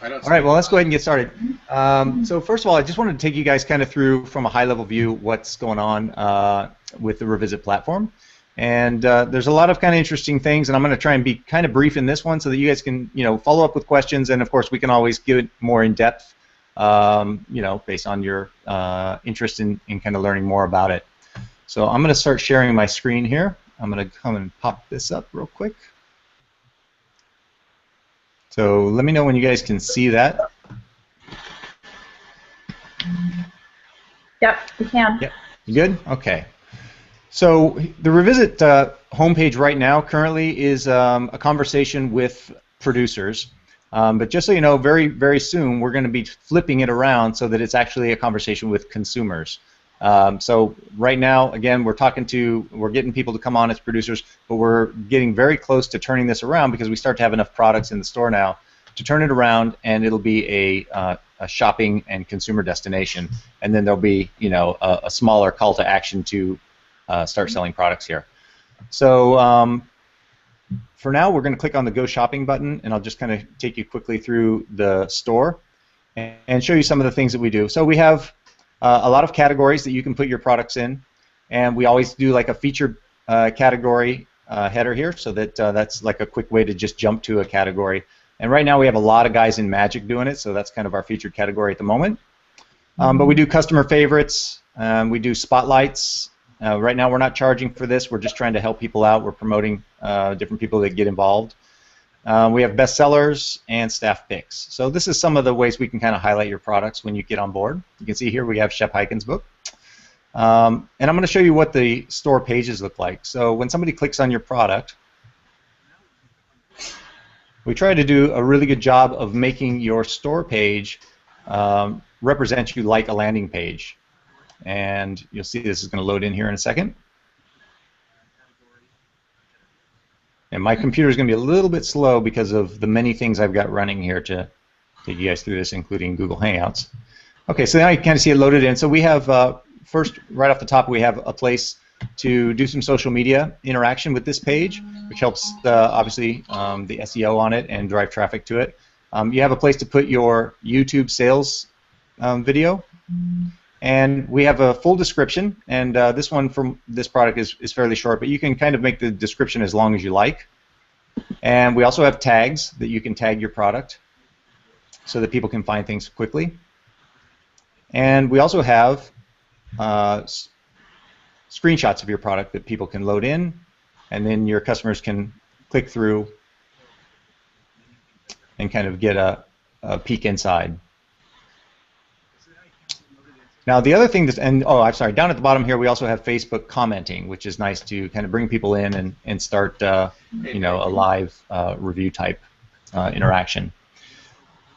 All right, well, let's go ahead and get started. So first of all, I just wanted to take you guys kind of through from a high-level view what's going on with the Revizzit platform. And there's a lot of kind of interesting things, and I'm going to try and be kind of brief in this one so that you guys can, follow up with questions, and of course we can always give it more in depth, based on your interest in kind of learning more about it. So I'm going to start sharing my screen here. I'm going to come and pop this up real quick. So let me know when you guys can see that. Yep, we can. Yep. You good? Okay. So the Revizzit homepage right now currently is a conversation with producers. But just so you know, very, very soon we're going to be flipping it around so that it's actually a conversation with consumers. So right now, again, we're getting people to come on as producers, but we're getting very close to turning this around because we start to have enough products in the store now to turn it around, and it'll be a shopping and consumer destination, and then there'll be a smaller call to action to start selling products here. So for now, we're going to click on the Go Shopping button, and I'll just kind of take you quickly through the store and show you some of the things that we do. So we have a lot of categories that you can put your products in, and we always do like a featured category header here, so that that's like a quick way to just jump to a category. And right now we have a lot of guys in Magic doing it, so that's kind of our featured category at the moment. But we do customer favorites, we do spotlights. Right now we're not charging for this, we're just trying to help people out. We're promoting different people that get involved. We have bestsellers and staff picks. So this is some of the ways we can kind of highlight your products when you get on board. You can see here we have Shep Hyken's book. And I'm going to show you what the store pages look like. So when somebody clicks on your product, we try to do a really good job of making your store page represent you like a landing page. And you'll see this is going to load in here in a second. And my computer is going to be a little bit slow because of the many things I've got running here to take you guys through this, including Google Hangouts. Okay, so now you can kind of see it loaded in. So we have, first, right off the top, we have a place to do some social media interaction with this page, which helps, obviously, the SEO on it and drive traffic to it. You have a place to put your YouTube sales video. And we have a full description, and this one from this product is fairly short, but you can kind of make the description as long as you like. And we also have tags that you can tag your product so that people can find things quickly. And we also have screenshots of your product that people can load in, and then your customers can click through and kind of get a peek inside. Now the other thing I'm sorry, down at the bottom here we also have Facebook commenting, which is nice to kind of bring people in and start a live review type interaction.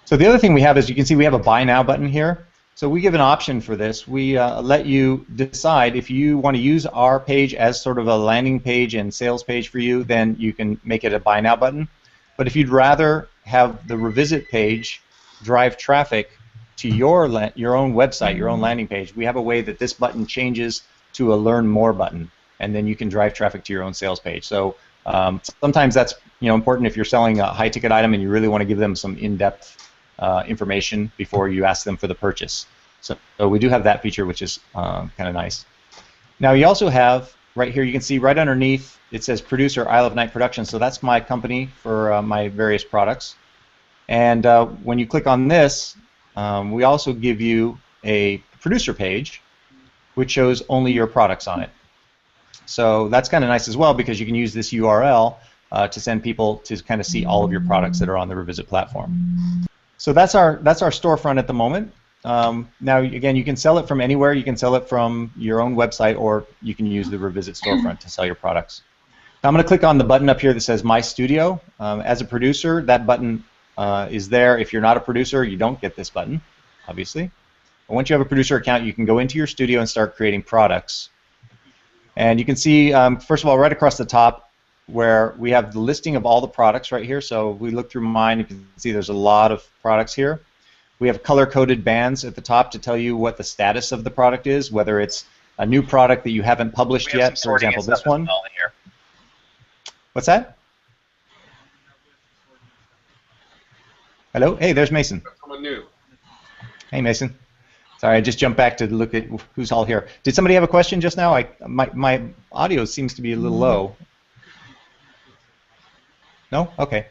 So the other thing we have is, you can see we have a Buy Now button here. So we give an option for this. We let you decide if you want to use our page as sort of a landing page and sales page for you, then you can make it a Buy Now button. But if you'd rather have the Revizzit page drive traffic to your own website, your own landing page, we have a way that this button changes to a Learn More button, and then you can drive traffic to your own sales page. So sometimes that's important if you're selling a high-ticket item and you really want to give them some in-depth information before you ask them for the purchase. So we do have that feature, which is kind of nice. Now you also have right here, you can see right underneath it says Producer Isle of Night Productions. So that's my company for my various products. And when you click on this, we also give you a producer page which shows only your products on it. So that's kind of nice as well, because you can use this URL to send people to kind of see all of your products that are on the Revizzit platform. So that's our storefront at the moment. Now again, you can sell it from anywhere. You can sell it from your own website, or you can use the Revizzit storefront to sell your products. Now I'm going to click on the button up here that says My Studio. As a producer, that button is there. If you're not a producer, you don't get this button, obviously. But once you have a producer account, you can go into your studio and start creating products. And you can see, first of all, right across the top, where we have the listing of all the products right here. So if we look through mine, you can see there's a lot of products here. We have color-coded bands at the top to tell you what the status of the product is, whether it's a new product that you haven't published yet, for example, this one. What's that? Hello? Hey, there's Mason. Someone new. Hey, Mason. Sorry, I just jumped back to look at who's all here. Did somebody have a question just now? My audio seems to be a little low. No? Okay.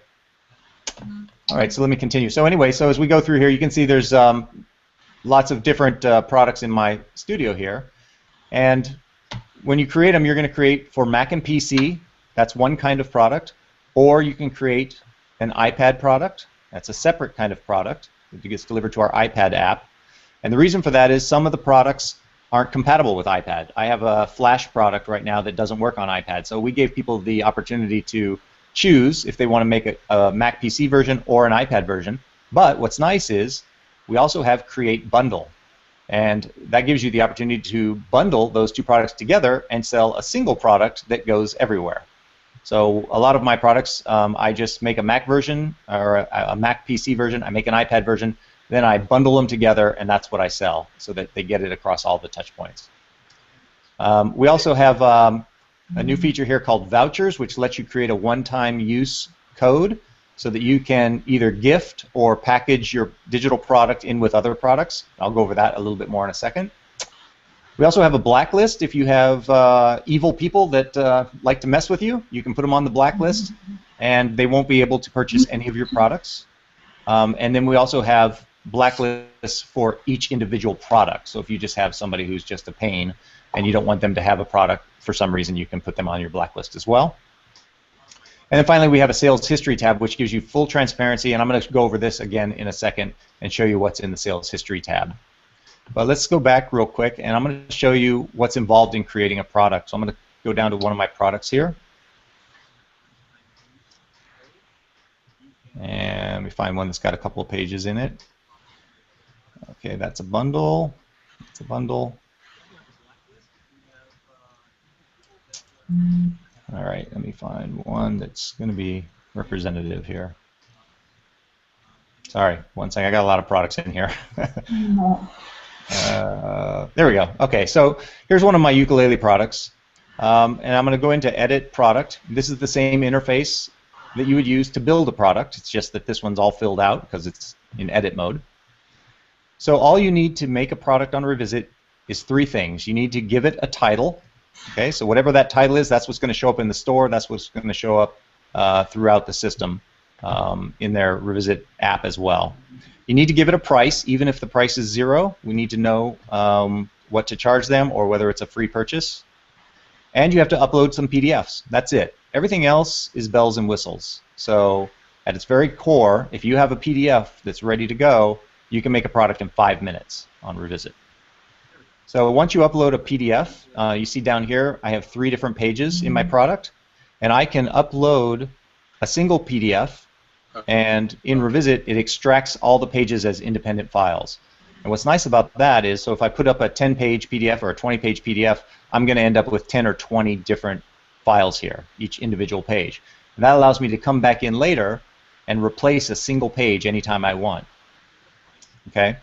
All right, so let me continue. So anyway, so as we go through here, you can see there's lots of different products in my studio here. And when you create them, you're going to create for Mac and PC. That's one kind of product. Or you can create an iPad product. That's a separate kind of product that gets delivered to our iPad app. And the reason for that is some of the products aren't compatible with iPad. I have a Flash product right now that doesn't work on iPad. So we gave people the opportunity to choose if they want to make a Mac PC version or an iPad version. But what's nice is we also have Create Bundle. And that gives you the opportunity to bundle those two products together and sell a single product that goes everywhere. So a lot of my products, I just make a Mac version or a Mac PC version, I make an iPad version, then I bundle them together, and that's what I sell so that they get it across all the touch points. We also have a new feature here called Vouchers, which lets you create a one-time use code so that you can either gift or package your digital product in with other products. I'll go over that a little bit more in a second. We also have a blacklist. If you have evil people that like to mess with you, you can put them on the blacklist, and they won't be able to purchase any of your products. And then we also have blacklists for each individual product. So if you just have somebody who's just a pain and you don't want them to have a product for some reason, you can put them on your blacklist as well. And then finally, we have a sales history tab, which gives you full transparency. And I'm going to go over this again in a second and show you what's in the sales history tab. But let's go back real quick, and I'm going to show you what's involved in creating a product. So I'm going to go down to one of my products here. And let me find one that's got a couple of pages in it. Okay, that's a bundle. That's a bundle. All right, let me find one that's going to be representative here. Sorry, one second. I got a lot of products in here. There we go. Okay, so here's one of my ukulele products. And I'm going to go into Edit Product. This is the same interface that you would use to build a product. It's just that this one's all filled out because it's in edit mode. So all you need to make a product on Revizzit is three things. You need to give it a title. Okay, so whatever that title is, that's what's going to show up in the store. That's what's going to show up throughout the system in their Revizzit app as well. You need to give it a price, even if the price is $0. We need to know what to charge them or whether it's a free purchase. And you have to upload some PDFs. That's it. Everything else is bells and whistles. So at its very core, if you have a PDF that's ready to go, you can make a product in 5 minutes on Revizzit. So once you upload a PDF, you see down here I have 3 different pages in my product, and I can upload a single PDF, and in Revizzit it extracts all the pages as independent files. And what's nice about that is, so if I put up a 10-page PDF or a 20-page PDF, I'm going to end up with 10 or 20 different files here, each individual page. And that allows me to come back in later and replace a single page anytime I want. Okay?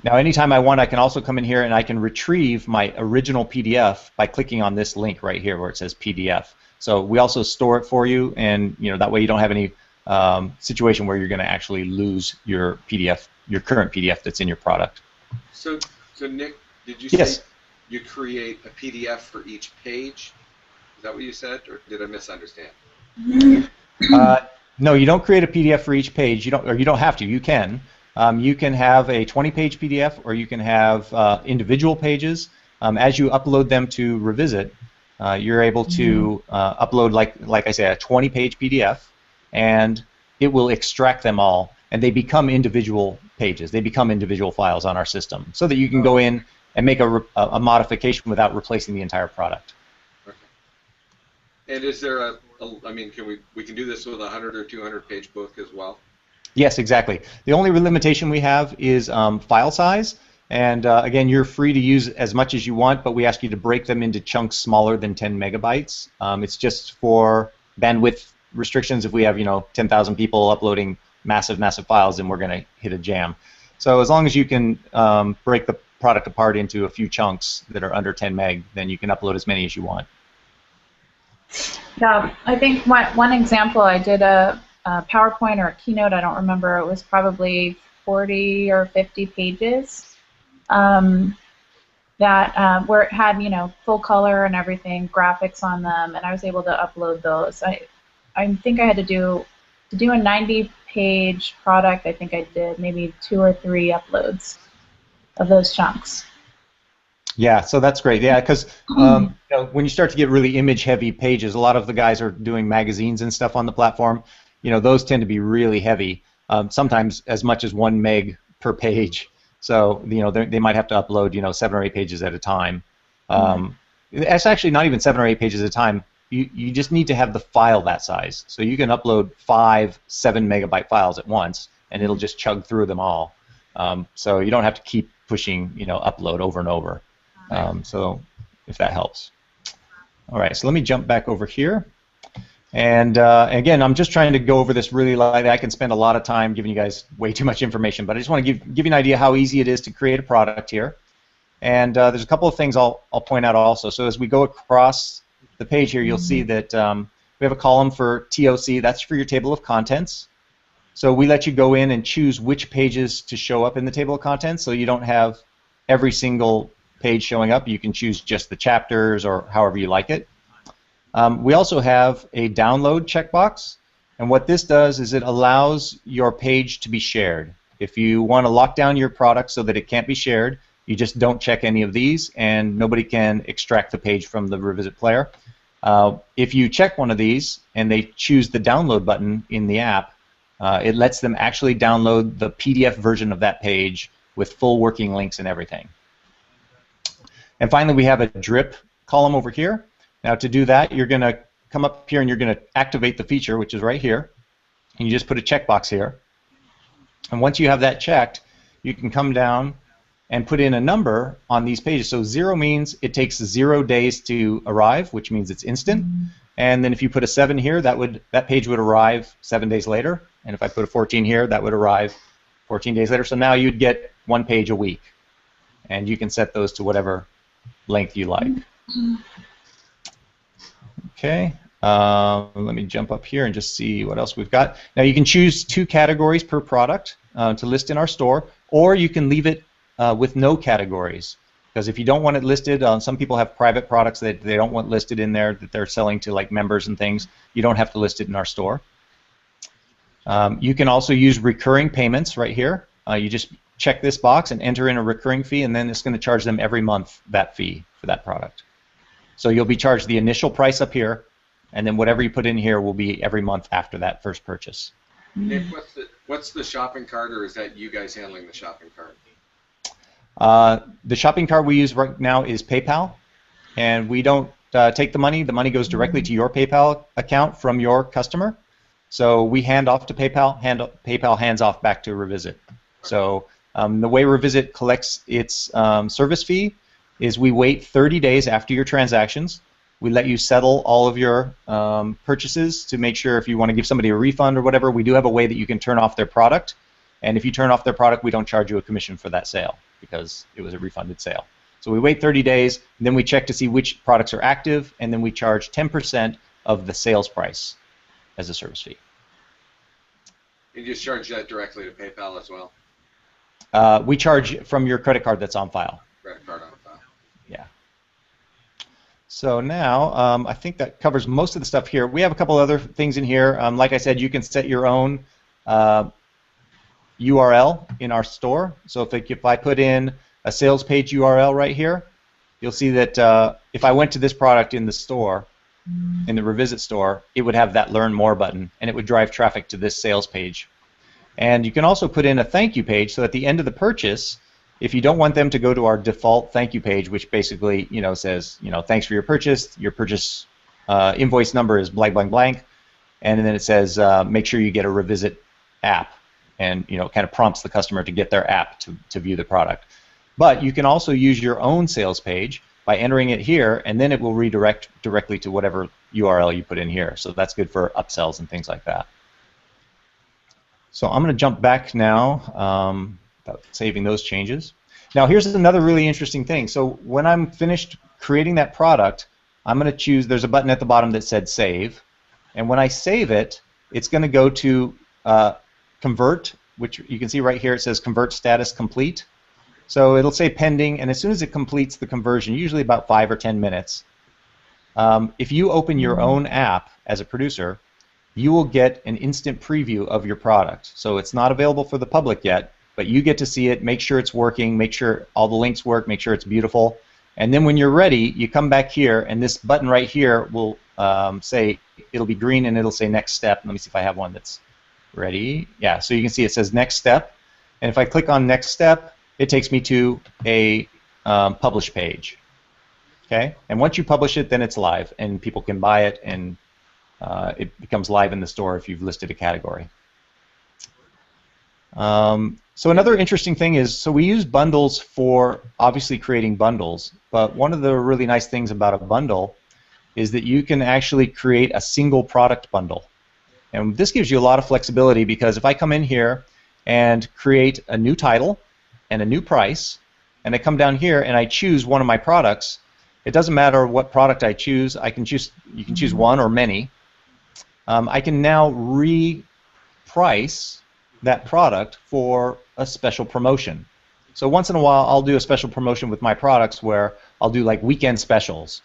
Now, anytime I want, I can also come in here and I can retrieve my original PDF by clicking on this link right here where it says PDF. So we also store it for you, and that way you don't have any situation where you're going to actually lose your PDF, your current PDF that's in your product. So Nick, did you Yes. say you create a PDF for each page? Is that what you said, or did I misunderstand? No, you don't create a PDF for each page. You don't have to. You can. You can have a 20-page PDF, or you can have individual pages. As you upload them to Revizzit, you're able to upload, like I said, a 20-page PDF, and it will extract them all, and they become individual pages. They become individual files on our system, so that you can go in and make a modification without replacing the entire product. Okay. And is there I mean, we can do this with a 100 or 200-page book as well? Yes, exactly. The only limitation we have is file size, and again, you're free to use as much as you want, but we ask you to break them into chunks smaller than 10 megabytes. It's just for bandwidth restrictions. If we have 10,000 people uploading massive files, then we're going to hit a jam. So as long as you can break the product apart into a few chunks that are under 10 meg, then you can upload as many as you want. Yeah, I think one example, I did a PowerPoint or a keynote, I don't remember. It was probably 40 or 50 pages that where it had, you know, full color and everything, graphics on them, and I was able to upload those. I think I had to do a 90-page product. I think I did maybe 2 or 3 uploads of those chunks. Yeah, so that's great. Yeah, because you know, when you start to get really image-heavy pages, a lot of the guys are doing magazines and stuff on the platform. You know, those tend to be really heavy, sometimes as much as 1 meg per page. So you know, they might have to upload, you know, 7 or 8 pages at a time. It's actually not even 7 or 8 pages at a time. You just need to have the file that size. So you can upload 5 7-megabyte files at once, and it'll just chug through them all. So you don't have to keep pushing, you know, upload over and over. So if that helps. All right, so let me jump back over here. And again, I'm just trying to go over this really lightly. I can spend a lot of time giving you guys way too much information, but I just want to give you an idea how easy it is to create a product here. And there's a couple of things I'll point out also. So as we go across the page here, you'll see that we have a column for TOC. That's for your table of contents. So we let you go in and choose which pages to show up in the table of contents, so you don't have every single page showing up. You can choose just the chapters or however you like it. We also have a download checkbox, and what this does is it allows your page to be shared. If you want to lock down your product so that it can't be shared, you just don't check any of these, and nobody can extract the page from the Revizzit player. If you check one of these and they choose the download button in the app, it lets them actually download the PDF version of that page with full working links and everything. And finally, we have a drip column over here. Now, to do that, you're going to come up here and you're going to activate the feature, which is right here. And you just put a checkbox here. And once you have that checked, you can come down and put in a number on these pages. So 0 means it takes 0 days to arrive, which means it's instant. And then if you put a 7 here, that page would arrive 7 days later. And if I put a 14 here, that would arrive 14 days later. So now you'd get 1 page a week. And you can set those to whatever length you like. Okay, let me jump up here and just see what else we've got. Now you can choose 2 categories per product to list in our store, or you can leave it with no categories. Because if you don't want it listed, some people have private products that they don't want listed in there that they're selling to like members and things. You don't have to list it in our store. You can also use recurring payments right here. You just check this box and enter in a recurring fee, and then it's going to charge them every month that fee for that product. So you'll be charged the initial price up here, and then whatever you put in here will be every month after that first purchase. Nick, what's the shopping cart, or is that you guys handling the shopping cart? The shopping cart we use right now is PayPal, and we don't take the money. The money goes directly to your PayPal account from your customer. So we hand off to PayPal, PayPal hands off back to Revizzit. So the way Revizzit collects its service fee is we wait 30 days after your transactions. We let you settle all of your purchases to make sure if you want to give somebody a refund or whatever, we do have a way that you can turn off their product. And if you turn off their product, we don't charge you a commission for that sale because it was a refunded sale. So we wait 30 days, then we check to see which products are active, and then we charge 10% of the sales price as a service fee. You just charge that directly to PayPal as well? We charge from your credit card that's on file. Credit card on file. Yeah. So now I think that covers most of the stuff here. We have a couple other things in here. Like I said, you can set your own URL in our store. So if I put in a sales page URL right here, you'll see that if I went to this product in the store, in the Revizzit store, it would have that Learn More button, and it would drive traffic to this sales page. And you can also put in a thank you page, so at the end of the purchase, if you don't want them to go to our default thank you page, which basically says thanks for your purchase invoice number is blank blank blank, and then it says make sure you get a Revizzit app, and kind of prompts the customer to get their app to view the product. But you can also use your own sales page by entering it here, and then it will redirect directly to whatever URL you put in here. So that's good for upsells and things like that. So I'm going to jump back now, about saving those changes. Now here's another really interesting thing. So when I'm finished creating that product, I'm going to choose, there's a button at the bottom that said save, and when I save it, it's going to go to convert, which you can see right here. It says convert status complete. So it'll say pending, and as soon as it completes the conversion, usually about 5 or 10 minutes, if you open your own app as a producer, you will get an instant preview of your product. So it's not available for the public yet, but you get to see it, make sure it's working, make sure all the links work, make sure it's beautiful. And then when you're ready, you come back here, and this button right here will say, it'll be green, and it'll say next step. Let me see if I have one that's ready. Yeah, so you can see it says next step. And if I click on next step, it takes me to a publish page. Okay, and once you publish it, then it's live, and people can buy it, and it becomes live in the store if you've listed a category. So another interesting thing is, so we use bundles for obviously creating bundles, but one of the really nice things about a bundle is that you can actually create a single product bundle. And this gives you a lot of flexibility, because if I come in here and create a new title and a new price, and I come down here and I choose one of my products, it doesn't matter what product I choose. I can choose. You can choose one or many. I can now reprice that product for a special promotion. So once in a while, I'll do a special promotion with my products where I'll do like weekend specials,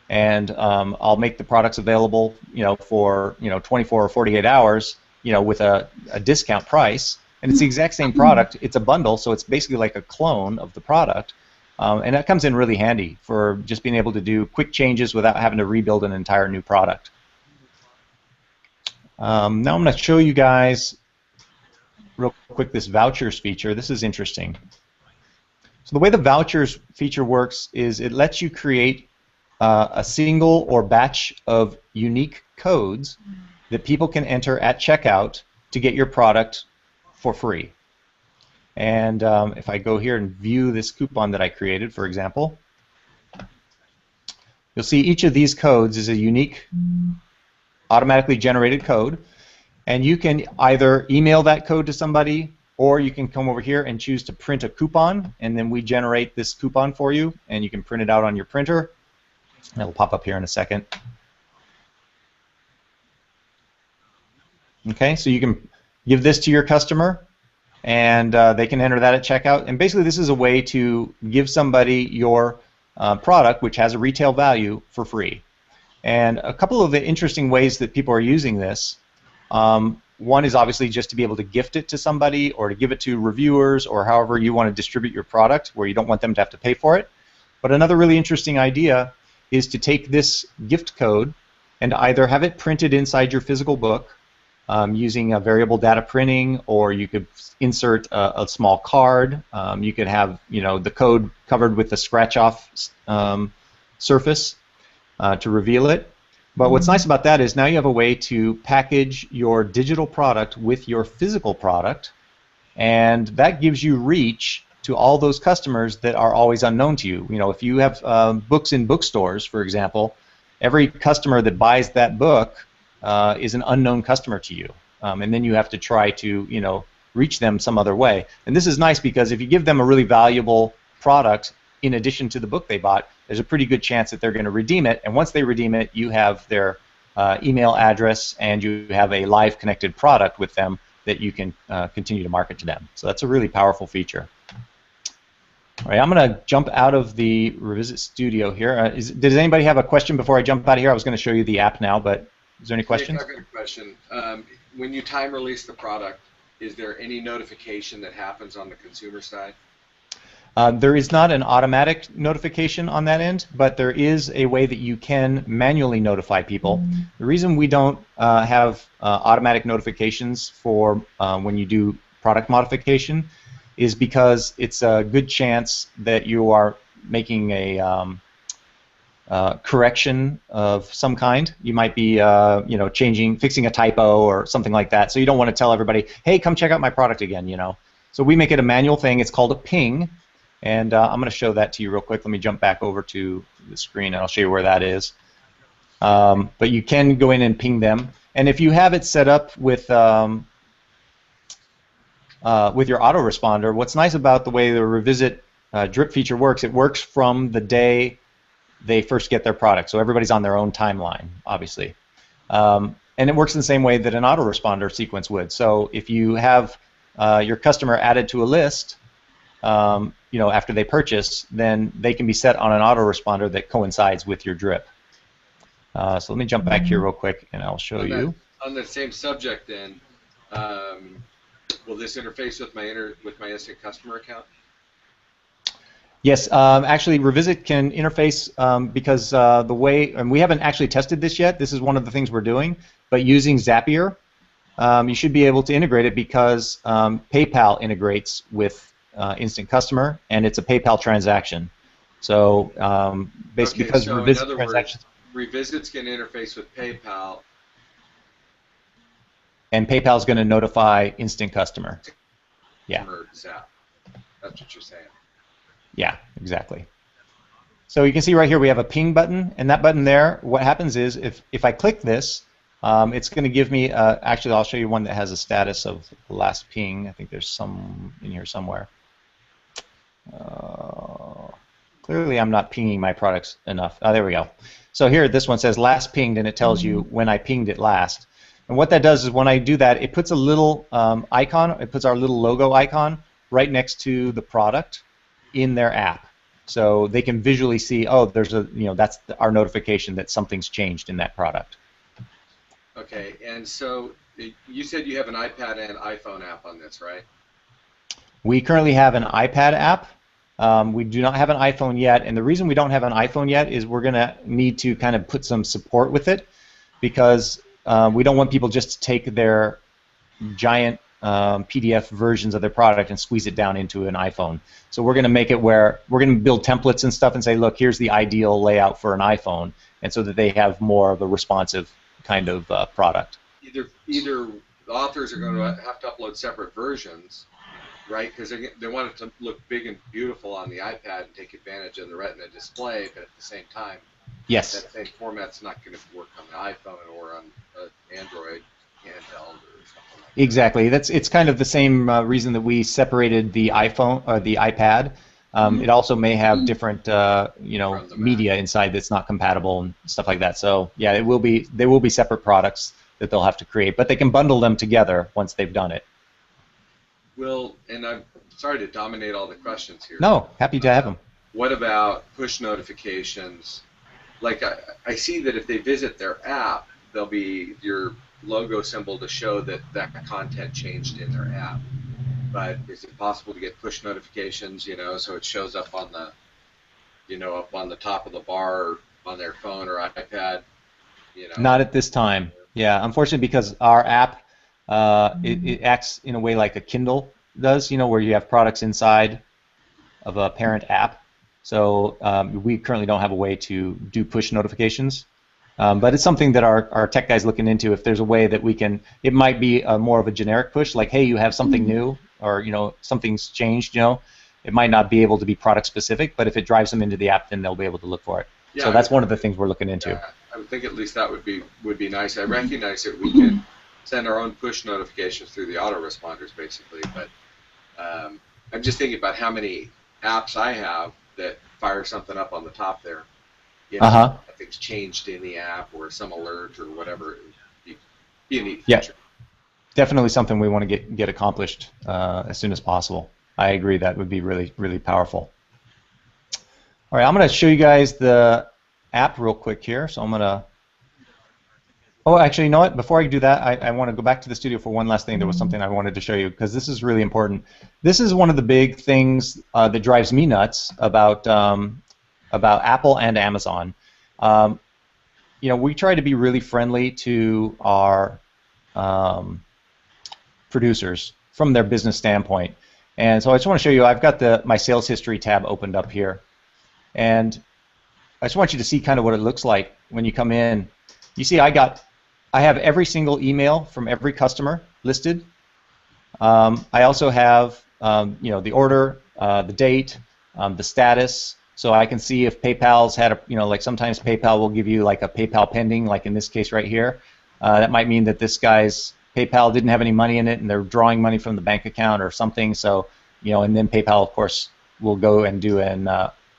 and I'll make the products available, for 24 or 48 hours, with a discount price. And it's the exact same product. It's a bundle, so it's basically like a clone of the product. And that comes in really handy for just being able to do quick changes without having to rebuild an entire new product. Now I'm going to show you guys real quick this vouchers feature. This is interesting. So the way the vouchers feature works is it lets you create a single or batch of unique codes that people can enter at checkout to get your product for free. And if I go here and view this coupon that I created, for example, you'll see each of these codes is a unique automatically generated code, and you can either email that code to somebody, or you can come over here and choose to print a coupon, and then we generate this coupon for you, and you can print it out on your printer. And it'll pop up here in a second. Okay, so you can give this to your customer, and they can enter that at checkout. And basically, this is a way to give somebody your product, which has a retail value, for free. And a couple of the interesting ways that people are using this, one is obviously just to be able to gift it to somebody, or to give it to reviewers, or however you want to distribute your product, where you don't want them to have to pay for it. But another really interesting idea is to take this gift code and either have it printed inside your physical book, using a variable data printing, or you could insert a small card. You could have the code covered with a scratch-off surface to reveal it. But what's nice about that is now you have a way to package your digital product with your physical product, and that gives you reach to all those customers that are always unknown to you. If you have books in bookstores, for example, every customer that buys that book is an unknown customer to you, and then you have to try to reach them some other way. And this is nice because if you give them a really valuable product in addition to the book they bought, there's a pretty good chance that they're going to redeem it. And once they redeem it, you have their email address, and you have a live connected product with them that you can continue to market to them. So that's a really powerful feature. All right, I'm going to jump out of the Revizzit studio here. Does anybody have a question before I jump out of here? I was going to show you the app now, but is there any questions? I've got a question. When you time release the product, is there any notification that happens on the consumer side? There is not an automatic notification on that end, but there is a way that you can manually notify people. The reason we don't have automatic notifications for when you do product modification is because it's a good chance that you are making a correction of some kind. You might be fixing a typo or something like that. So you don't want to tell everybody, hey, come check out my product again. So we make it a manual thing. It's called a ping. And I'm going to show that to you real quick. Let me jump back over to the screen, and I'll show you where that is. But you can go in and ping them. And if you have it set up with your autoresponder, what's nice about the way the Revizzit drip feature works, it works from the day they first get their product. So everybody's on their own timeline, obviously. And And it works in the same way that an autoresponder sequence would. So if you have your customer added to a list, after they purchase, then they can be set on an autoresponder that coincides with your drip. So let me jump back here real quick, and I'll show you. On the same subject, then, will this interface with my instant customer account? Yes, actually, Revizzit can interface because the way, and we haven't actually tested this yet. This is one of the things we're doing. But using Zapier, you should be able to integrate it because PayPal integrates with Instant Customer, and it's a PayPal transaction. So basically, because so Revizzit in other transactions, words, Revizzit's going to interface with PayPal, and PayPal's going to notify Instant Customer. Yeah. Zap. That's what you're saying. Yeah, exactly. So you can see right here we have a ping button, and that button there, what happens is if I click this, it's going to give me, actually I'll show you one that has a status of the last ping. I think there's some in here somewhere. Clearly I'm not pinging my products enough. Oh, there we go. So here this one says last pinged, and it tells you when I pinged it last. And what that does is when I do that, it puts a little icon, it puts our little logo icon right next to the product in their app. So they can visually see, oh, there's a, that's our notification that something's changed in that product. Okay, and so you said you have an iPad and iPhone app on this, right? We currently have an iPad app. We do not have an iPhone yet, and the reason we don't have an iPhone yet is we're going to need to kind of put some support with it because we don't want people just to take their giant PDF versions of their product and squeeze it down into an iPhone. So we're going to make it where we're going to build templates and stuff and say, look, here's the ideal layout for an iPhone, and so that they have more of a responsive kind of product. Either the authors are going to have to upload separate versions, right? Because they want it to look big and beautiful on the iPad and take advantage of the Retina display, but at the same time, yes, that same format's not going to work on the iPhone or on Android handheld or something like that. Exactly. It's kind of the same reason that we separated the iPhone or the iPad. It also may have different media inside that's not compatible and stuff like that. So yeah, they will be separate products that they'll have to create, but they can bundle them together once they've done it. Well, and I'm sorry to dominate all the questions here. No, happy to have them. What about push notifications? Like I see that if they visit their app, there'll be your logo symbol to show that that content changed in their app. But is it possible to get push notifications, so it shows up on the, up on the top of the bar on their phone or iPad? Not at this time. Yeah, unfortunately, because our app it acts in a way like a Kindle does, where you have products inside of a parent app. So we currently don't have a way to do push notifications. But it's something that our tech guy's looking into. If there's a way that we can, it might be more of a generic push, like, hey, you have something new, or something's changed. It might not be able to be product specific, but if it drives them into the app, then they'll be able to look for it. Yeah, so that's one of the things we're looking into. I would think at least that would be nice. I recognize that we can send our own push notifications through the autoresponders, basically. But I'm just thinking about how many apps I have that fire something up on the top there. Things changed in the app or some alert or whatever. It would be a neat feature. Definitely something we want to get accomplished as soon as possible. I agree, that would be really, really powerful. All right, I'm going to show you guys the app real quick here. So I'm going to... Oh, actually, you know what? Before I do that, I want to go back to the studio for one last thing. There was something I wanted to show you because this is really important. This is one of the big things that drives me nuts about Apple and Amazon. We try to be really friendly to our producers from their business standpoint. And so I just want to show you, I've got my sales history tab opened up here. And I just want you to see kind of what it looks like when you come in. You see I have every single email from every customer listed. I also have the order, the date, the status, so I can see if PayPal's had a, like sometimes PayPal will give you like a PayPal pending, like in this case right here. That might mean that this guy's PayPal didn't have any money in it and they're drawing money from the bank account or something. So, and then PayPal, of course, will go and do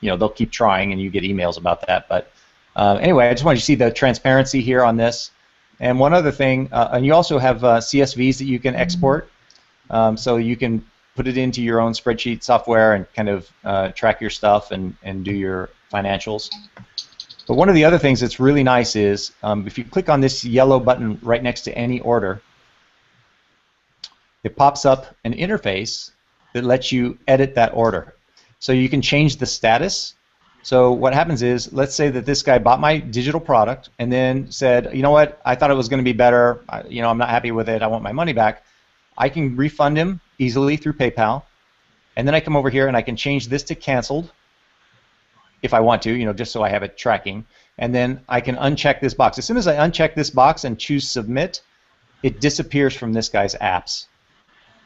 they'll keep trying and you get emails about that. But anyway, I just wanted you to see the transparency here on this. And one other thing, and you also have CSVs that you can export, so you can put it into your own spreadsheet software and kind of track your stuff and do your financials. But one of the other things that's really nice is if you click on this yellow button right next to any order, it pops up an interface that lets you edit that order. So you can change the status. So what happens is, let's say that this guy bought my digital product and then said, you know what, I thought it was going to be better, I'm not happy with it, I want my money back. I can refund him easily through PayPal, and then I come over here and I can change this to canceled if I want to, just so I have it tracking, and then I can uncheck this box. As soon as I uncheck this box and choose submit, it disappears from this guy's apps.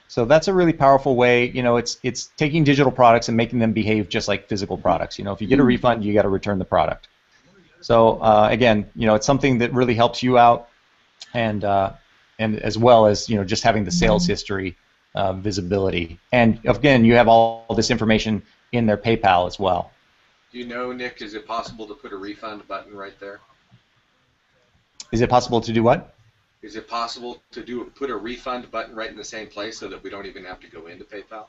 So that's a really powerful way. It's taking digital products and making them behave just like physical products. If you get a refund, you got to return the product. So again, it's something that really helps you out, and as well as just having the sales history visibility. And again, you have all this information in their PayPal as well. Nick, is it possible to put a refund button right there? Is it possible to do what? Is it possible to put a refund button right in the same place so that we don't even have to go into PayPal?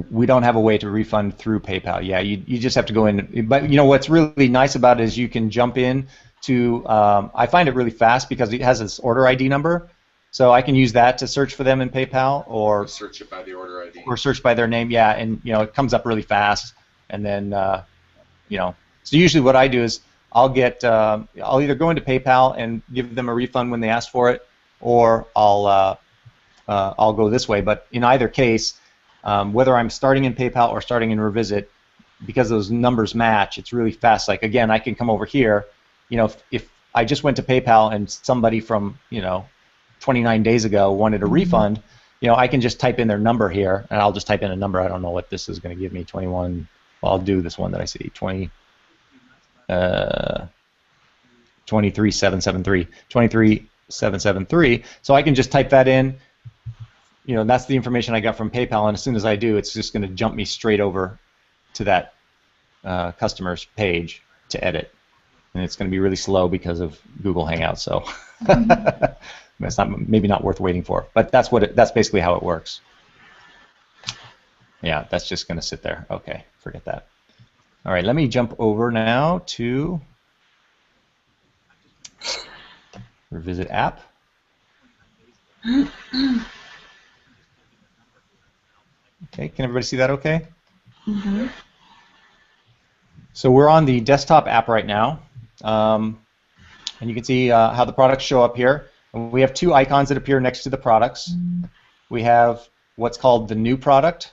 We don't have a way to refund through PayPal. Yeah, you just have to go in. But what's really nice about it is you can jump in to. I find it really fast because it has this order ID number, so I can use that to search for them in PayPal, or search it by the order ID, or search by their name. Yeah, and it comes up really fast. And then so usually what I do is I'll either go into PayPal and give them a refund when they ask for it, or I'll go this way. But in either case, whether I'm starting in PayPal or starting in Revizzit, because those numbers match, it's really fast. Like again, I can come over here. If I just went to PayPal and somebody from 29 days ago wanted a refund, I can just type in their number here, and I'll just type in a number. I don't know what this is going to give me. 21. Well, I'll do this one that I see. 23773. So I can just type that in. That's the information I got from PayPal, and as soon as I do, it's just going to jump me straight over to that customer's page to edit, and it's going to be really slow because of Google Hangouts. So it's maybe not worth waiting for, but that's basically how it works. Yeah, that's just going to sit there. Okay, forget that. All right, let me jump over now to Revizzit app. Okay, can everybody see that okay? Mm-hmm. So we're on the desktop app right now, and you can see how the products show up here. And we have two icons that appear next to the products. We have what's called the new product.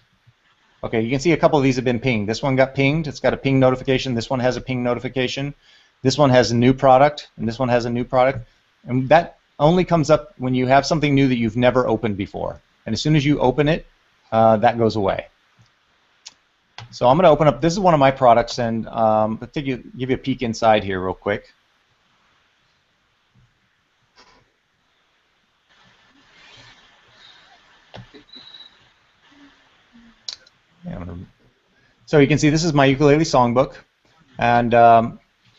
Okay, you can see a couple of these have been pinged. This one got pinged. It's got a ping notification. This one has a ping notification. This one has a new product, and this one has a new product. And that only comes up when you have something new that you've never opened before. And as soon as you open it, that goes away. So I'm going to open up. This is one of my products, and let's give you a peek inside here real quick. So you can see this is my ukulele songbook, and up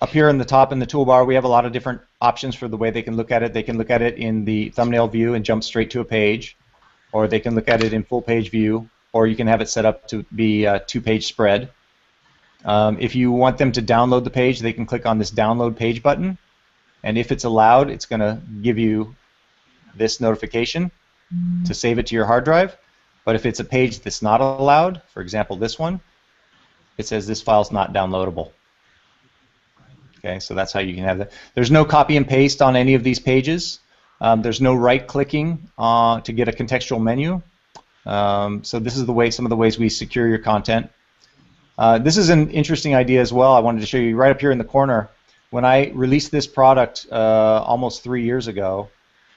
here in the top in the toolbar we have a lot of different options for the way they can look at it. They can look at it in the thumbnail view and jump straight to a page, or they can look at it in full page view, or you can have it set up to be a two-page spread. If you want them to download the page, they can click on this download page button, and if it's allowed, it's going to give you this notification to save it to your hard drive. But if it's a page that's not allowed, for example this one, it says this file's not downloadable. Okay, so that's how you can have that. There's no copy and paste on any of these pages. There's no right-clicking to get a contextual menu. So this is some of the ways we secure your content. This is an interesting idea as well. I wanted to show you right up here in the corner. When I released this product almost 3 years ago,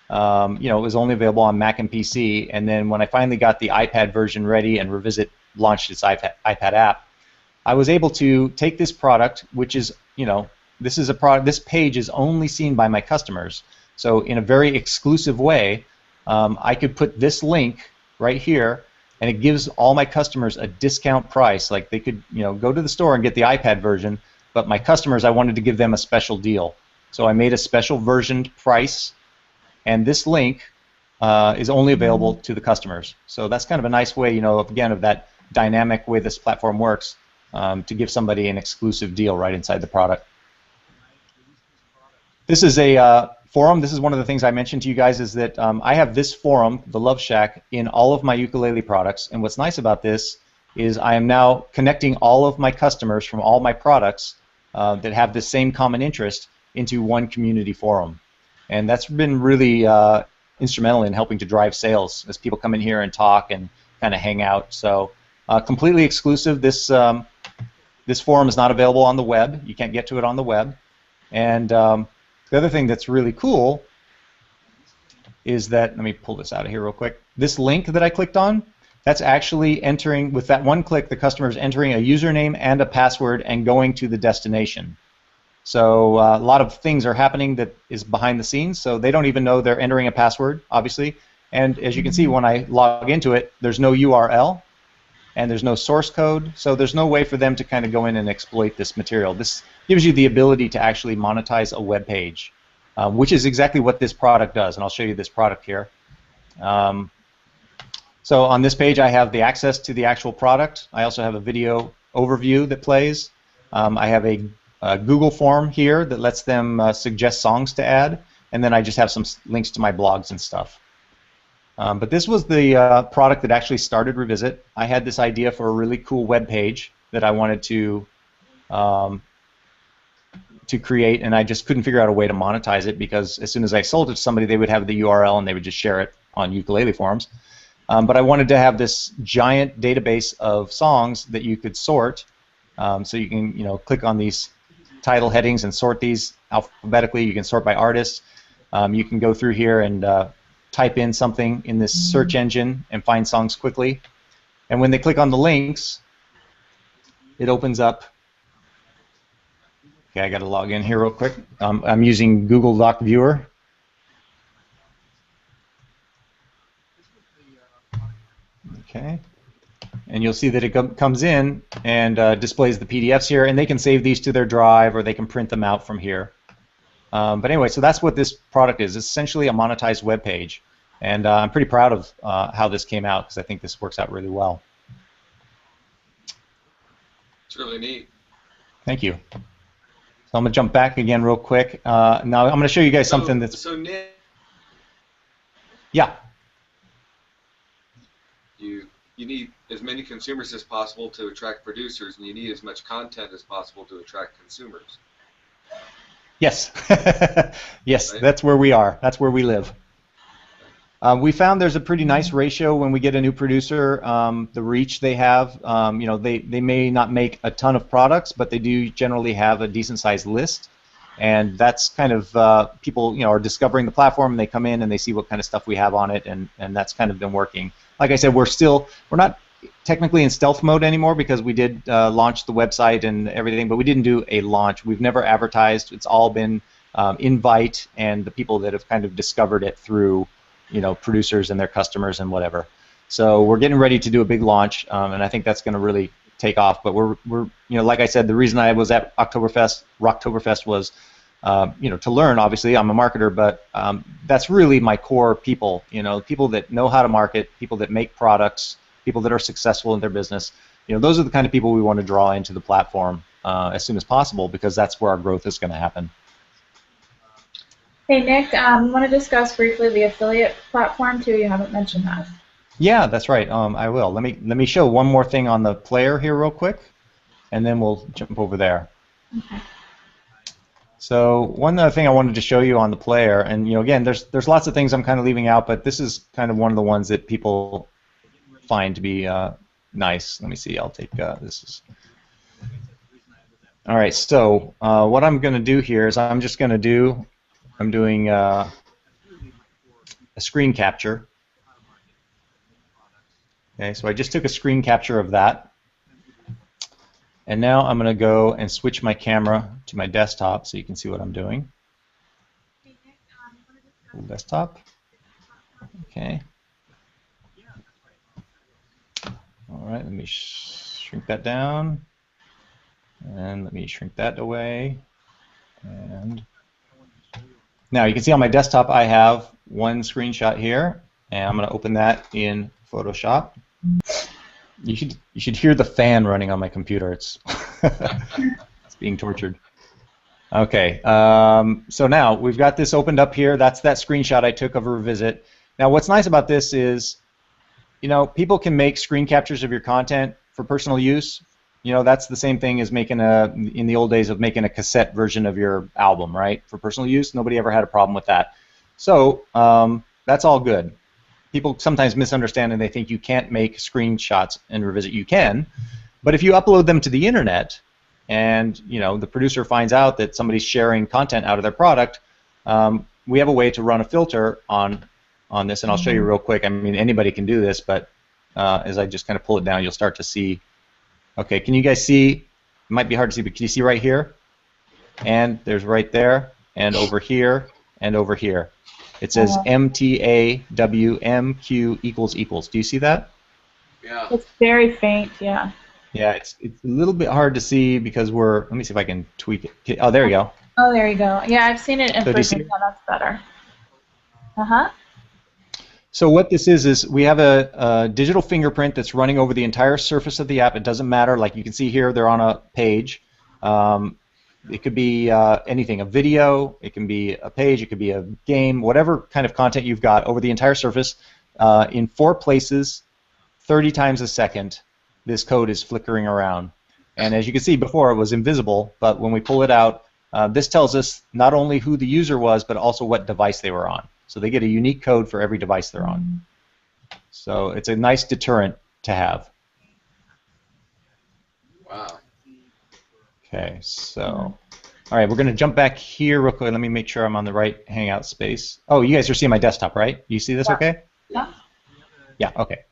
it was only available on Mac and PC, and then when I finally got the iPad version ready and Revizzit launched its iPad app, I was able to take this product, which is, this is a product. This page is only seen by my customers. So in a very exclusive way, I could put this link right here, and it gives all my customers a discount price. Like they could, go to the store and get the iPad version, but my customers, I wanted to give them a special deal. So I made a special versioned price, and this link is only available to the customers. So that's kind of a nice way, again, of that dynamic way this platform works, to give somebody an exclusive deal right inside the product. This is a forum. This is one of the things I mentioned to you guys, is that I have this forum, the Love Shack, in all of my ukulele products. And what's nice about this is I am now connecting all of my customers from all my products that have the same common interest into one community forum. And that's been really instrumental in helping to drive sales as people come in here and talk and kind of hang out. So completely exclusive. This forum is not available on the web. You can't get to it on the web. And the other thing that's really cool is that, let me pull this out of here real quick. This link that I clicked on, that's actually entering, with that one click, the customer is entering a username and a password and going to the destination. So a lot of things are happening that is behind the scenes, so they don't even know they're entering a password, obviously. And as you can see, when I log into it, there's no URL and there's no source code, so there's no way for them to kind of go in and exploit this material. This gives you the ability to actually monetize a web page, which is exactly what this product does, and I'll show you this product here. So on this page, I have the access to the actual product. I also have a video overview that plays. I have a Google form here that lets them suggest songs to add, and then I just have some links to my blogs and stuff. But this was the product that actually started Revizzit. I had this idea for a really cool web page that I wanted to create, and I just couldn't figure out a way to monetize it, because as soon as I sold it to somebody, they would have the URL and they would just share it on ukulele forums. But I wanted to have this giant database of songs that you could sort, so you can click on these title headings and sort these alphabetically. You can sort by artist. You can go through here and type in something in this search engine and find songs quickly. And when they click on the links, it opens up. Okay, I got to log in here real quick. I'm using Google Doc Viewer. Okay, and you'll see that it comes in and displays the PDFs here, and they can save these to their drive or they can print them out from here. But anyway, so that's what this product is. It's essentially a monetized web page, and I'm pretty proud of how this came out, because I think this works out really well. It's really neat. Thank you. So I'm going to jump back again real quick. Now I'm going to show you guys something that's... So Nick, yeah. You need as many consumers as possible to attract producers, and you need as much content as possible to attract consumers. Yes. Yes, Right? That's where we are. That's where we live. We found there's a pretty nice ratio when we get a new producer. The reach they have, they may not make a ton of products, but they do generally have a decent-sized list. And that's kind of, people are discovering the platform, and they come in and they see what kind of stuff we have on it, and that's kind of been working. Like I said, we're not technically in stealth mode anymore, because we did launch the website and everything, but we didn't do a launch. We've never advertised. It's all been invite and the people that have kind of discovered it through producers and their customers and whatever. So we're getting ready to do a big launch, and I think that's going to really take off. But we're like I said, the reason I was at Rocktoberfest was to learn. Obviously, I'm a marketer, but that's really my core people. People that know how to market, people that make products, people that are successful in their business. Those are the kind of people we want to draw into the platform as soon as possible, because that's where our growth is going to happen. Hey Nick, you want to discuss briefly the affiliate platform too? You haven't mentioned that. Yeah, that's right. I will. Let me show one more thing on the player here real quick, and then we'll jump over there. Okay. So one other thing I wanted to show you on the player, and again, there's lots of things I'm kind of leaving out, but this is kind of one of the ones that people find to be nice. Let me see. I'll take this. All right. So what I'm going to do here is I'm doing a screen capture. Okay. So I just took a screen capture of that. And now I'm going to go and switch my camera to my desktop so you can see what I'm doing. Full desktop. Okay. All right, let me shrink that down. And let me shrink that away. And Now you can see on my desktop I have one screenshot here, and I'm going to open that in Photoshop. You should hear the fan running on my computer. It's it's being tortured. Okay, so now we've got this opened up here. That's that screenshot I took of Revizzit. Now what's nice about this is, you know, people can make screen captures of your content for personal use. You know, that's the same thing as making in the old days of making a cassette version of your album, right? For personal use, nobody ever had a problem with that. So that's all good. People sometimes misunderstand and they think you can't make screenshots in Revizzit. You can, but if you upload them to the internet, and you know the producer finds out that somebody's sharing content out of their product, we have a way to run a filter on this, and I'll show you real quick. I mean, anybody can do this, but as I just kind of pull it down, you'll start to see. Okay, can you guys see? It might be hard to see, but can you see right here? And there's right there, and over here, and over here. It says MTAWMQ equals. Do you see that? Yeah. It's very faint, yeah. Yeah, it's a little bit hard to see because we're. Let me see if I can tweak it. Oh, there you go. Oh, there you go. Yeah, I've seen it in So person. Yeah, that's better. So what this is we have a digital fingerprint that's running over the entire surface of the app. It doesn't matter. Like you can see here, they're on a page. It could be anything, a video. It can be a page. It could be a game. Whatever kind of content you've got over the entire surface, in 4 places, 30 times a second. This code is flickering around. And as you can see before, it was invisible, but when we pull it out, this tells us not only who the user was, but also what device they were on. So they get a unique code for every device they're on. So it's a nice deterrent to have. Wow. Okay, so, all right, we're going to jump back here real quick. Let me make sure I'm on the right Hangout space. Oh, you guys are seeing my desktop, right? You see this okay? Yeah. Yeah, okay.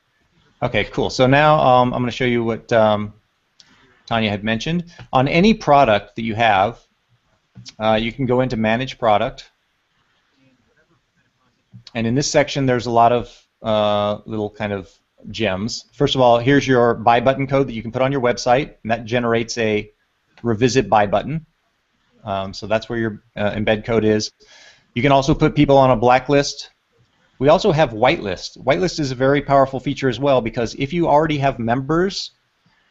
Okay, cool. So now I'm going to show you what Tanya had mentioned. On any product that you have, you can go into Manage Product. And in this section, there's a lot of little kind of gems. First of all, here's your buy button code that you can put on your website, and that generates a Revizzit buy button. So that's where your embed code is. You can also put people on a blacklist. We also have whitelist. Whitelist is a very powerful feature as well, because if you already have members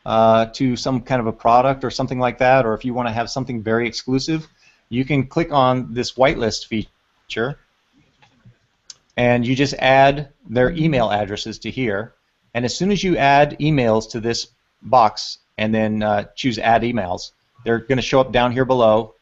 to some kind of a product or something like that, or if you want to have something very exclusive, you can click on this whitelist feature, and you just add their email addresses to here. And as soon as you add emails to this box and then choose Add Emails, they're going to show up down here below.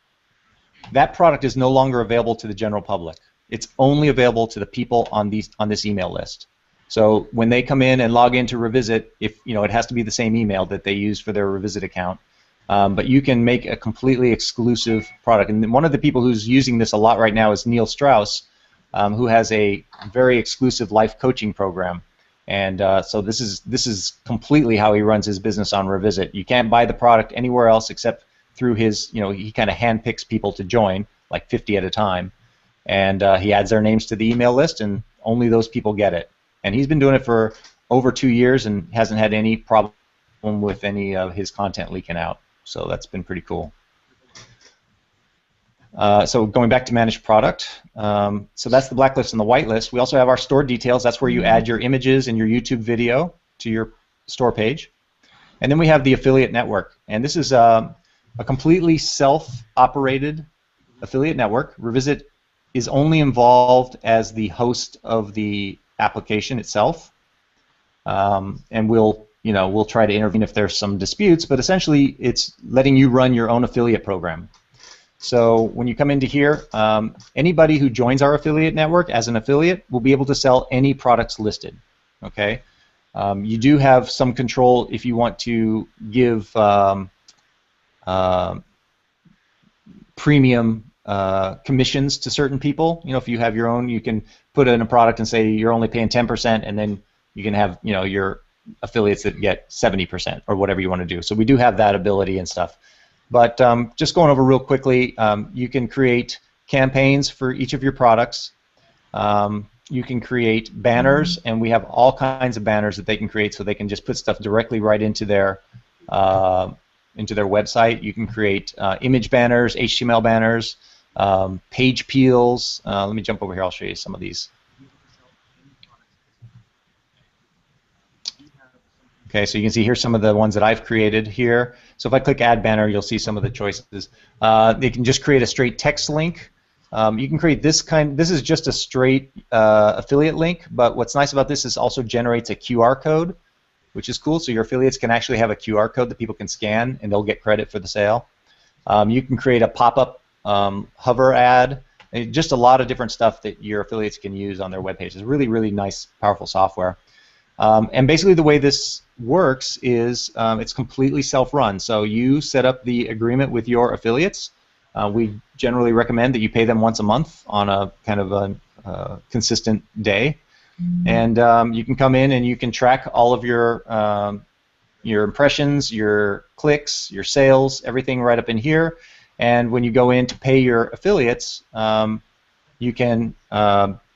That product is no longer available to the general public. It's only available to the people on this email list. So when they come in and log into Revizzit, it has to be the same email that they use for their Revizzit account. But you can make a completely exclusive product. And one of the people who's using this a lot right now is Neil Strauss, who has a very exclusive life coaching program. And so this is completely how he runs his business on Revizzit. You can't buy the product anywhere else except through his, he kind of handpicks people to join, like 50 at a time. And he adds their names to the email list, and only those people get it. And he's been doing it for over 2 years and hasn't had any problem with any of his content leaking out. So that's been pretty cool. So going back to managed product, so that's the blacklist and the whitelist. We also have our store details. That's where you add your images and your YouTube video to your store page. And then we have the affiliate network. And this is a completely self-operated affiliate network. Revizzit is only involved as the host of the application itself, and we'll try to intervene if there's some disputes. But essentially, it's letting you run your own affiliate program. So when you come into here, anybody who joins our affiliate network as an affiliate will be able to sell any products listed. Okay, you do have some control if you want to give premium commissions to certain people. If you have your own, you can put in a product and say you're only paying 10%, and then you can have your affiliates that get 70% or whatever you want to do. So we do have that ability and stuff. But just going over real quickly, you can create campaigns for each of your products. You can create banners, and we have all kinds of banners that they can create, so they can just put stuff directly right into their website. You can create image banners, HTML banners. page peels. Let me jump over here. I'll show you some of these. Okay, so you can see here's some of the ones that I've created here. So if I click Add Banner, you'll see some of the choices. They can just create a straight text link. You can create this kind. This is just a straight affiliate link, but what's nice about this is also generates a QR code, which is cool. So your affiliates can actually have a QR code that people can scan, and they'll get credit for the sale. You can create a pop-up hover ad. Just a lot of different stuff that your affiliates can use on their web pages. Really, really nice, powerful software. And basically the way this works is it's completely self-run. So you set up the agreement with your affiliates. We generally recommend that you pay them once a month on a kind of a consistent day. And you can come in and you can track all of your impressions, your clicks, your sales, everything right up in here. And when you go in to pay your affiliates, you can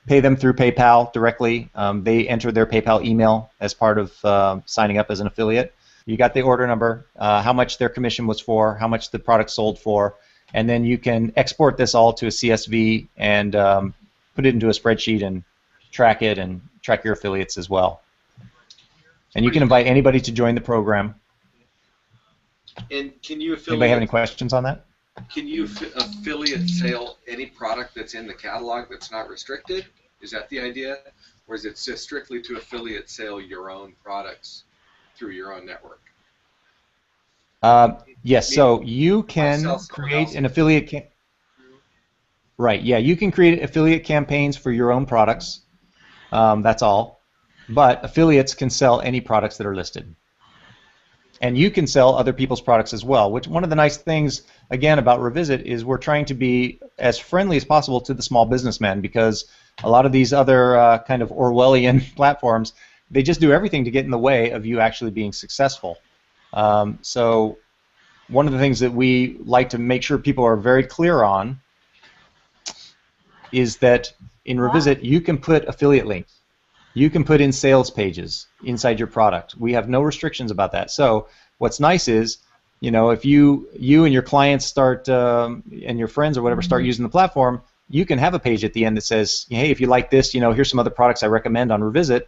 pay them through PayPal directly. They enter their PayPal email as part of signing up as an affiliate. You got the order number, how much their commission was for, how much the product sold for, and then you can export this all to a CSV and put it into a spreadsheet and track it and track your affiliates as well. And you can invite anybody to join the program. And can you affiliate? Anybody have any questions on that? Can you affiliate sale any product that's in the catalog that's not restricted? Is that the idea? Or is it just strictly to affiliate sale your own products through your own network? Yes, so you can create an affiliate right, yeah, you can create affiliate campaigns for your own products. That's all. But affiliates can sell any products that are listed. And you can sell other people's products as well, which one of the nice things, again, about Revizzit is we're trying to be as friendly as possible to the small businessman, because a lot of these other kind of Orwellian platforms, they just do everything to get in the way of you actually being successful. So one of the things that we like to make sure people are very clear on is that in Revizzit you can put affiliate links. You can put in sales pages inside your product. We have no restrictions about that. So what's nice is, you know, if you and your clients start and your friends or whatever start using the platform, you can have a page at the end that says, hey, if you like this, you know, here's some other products I recommend on Revizzit,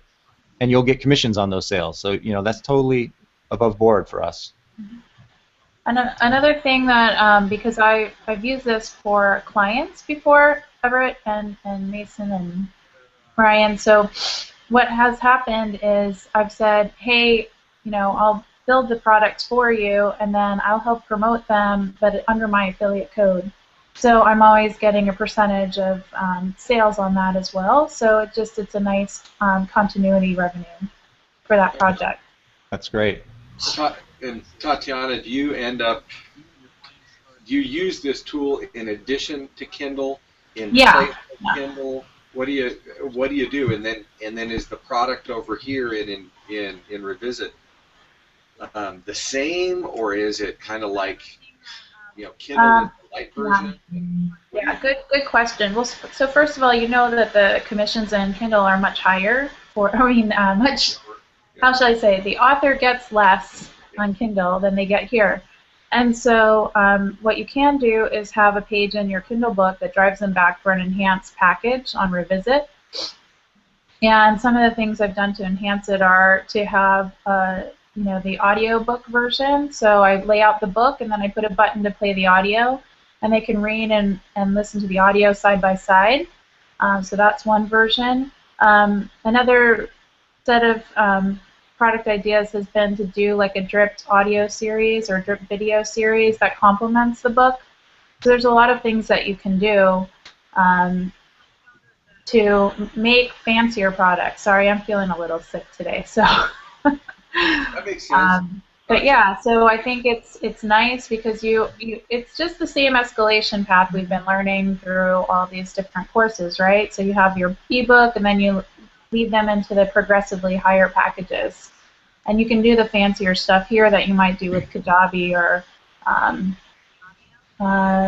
and you'll get commissions on those sales. So, you know, that's totally above board for us. Another thing that, because I've used this for clients before, Everett and Mason and Ryan, so what has happened is I've said, hey, you know, I'll build the products for you, and then I'll help promote them, but under my affiliate code. So I'm always getting a percentage of sales on that as well. So it's a nice continuity revenue for that project. That's great. And Tatiana, do you use this tool in addition to Kindle? Yeah. Kindle. What do you do? And then is the product over here in Revizzit the same, or is it kind of like, you know, Kindle is the light version? Yeah, good question. Well, so first of all, you know that the commissions in Kindle are much higher. Much. How shall I say? The author gets less on Kindle than they get here. And so what you can do is have a page in your Kindle book that drives them back for an enhanced package on Revizzit. And some of the things I've done to enhance it are to have you know, the audio book version. So I lay out the book, and then I put a button to play the audio, and they can read and listen to the audio side by side. So that's one version. Another set of product ideas has been to do like a dripped audio series or drip video series that complements the book. So there's a lot of things that you can do to make fancier products. Sorry, I'm feeling a little sick today, so. That makes sense. But yeah, so I think it's nice because it's just the same escalation path we've been learning through all these different courses, right? So you have your ebook, and then you lead them into the progressively higher packages. And you can do the fancier stuff here that you might do with Kajabi or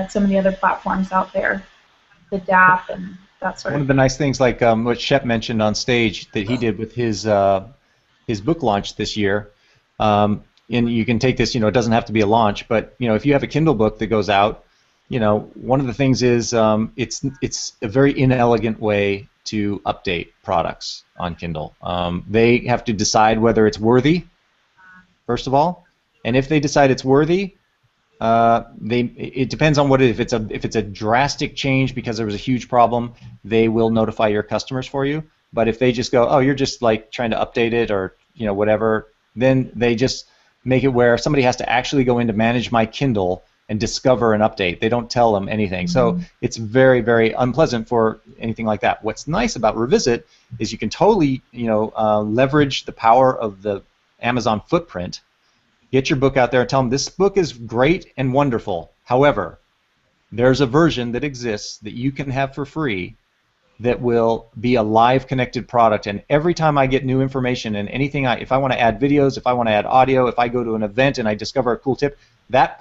some of the other platforms out there, the DAP and that sort of thing. One of the nice things, like what Shep mentioned on stage that he did with his book launch this year, and you can take this, you know, it doesn't have to be a launch, but, you know, if you have a Kindle book that goes out, one of the things is it's a very inelegant way to update products on Kindle. They have to decide whether it's worthy, first of all, and if they decide it's worthy, it depends on what if it's a drastic change because there was a huge problem, they will notify your customers for you. But if they just go, oh, you're just like trying to update it or whatever, then they just make it where somebody has to actually go in to manage my Kindle and discover an update. They don't tell them anything. So it's very, very unpleasant for anything like that. What's nice about Revizzit is you can totally leverage the power of the Amazon footprint. Get your book out there and tell them this book is great and wonderful. However, there's a version that exists that you can have for free that will be a live connected product, and every time I get new information and anything, if I want to add videos, if I want to add audio, if I go to an event and I discover a cool tip, that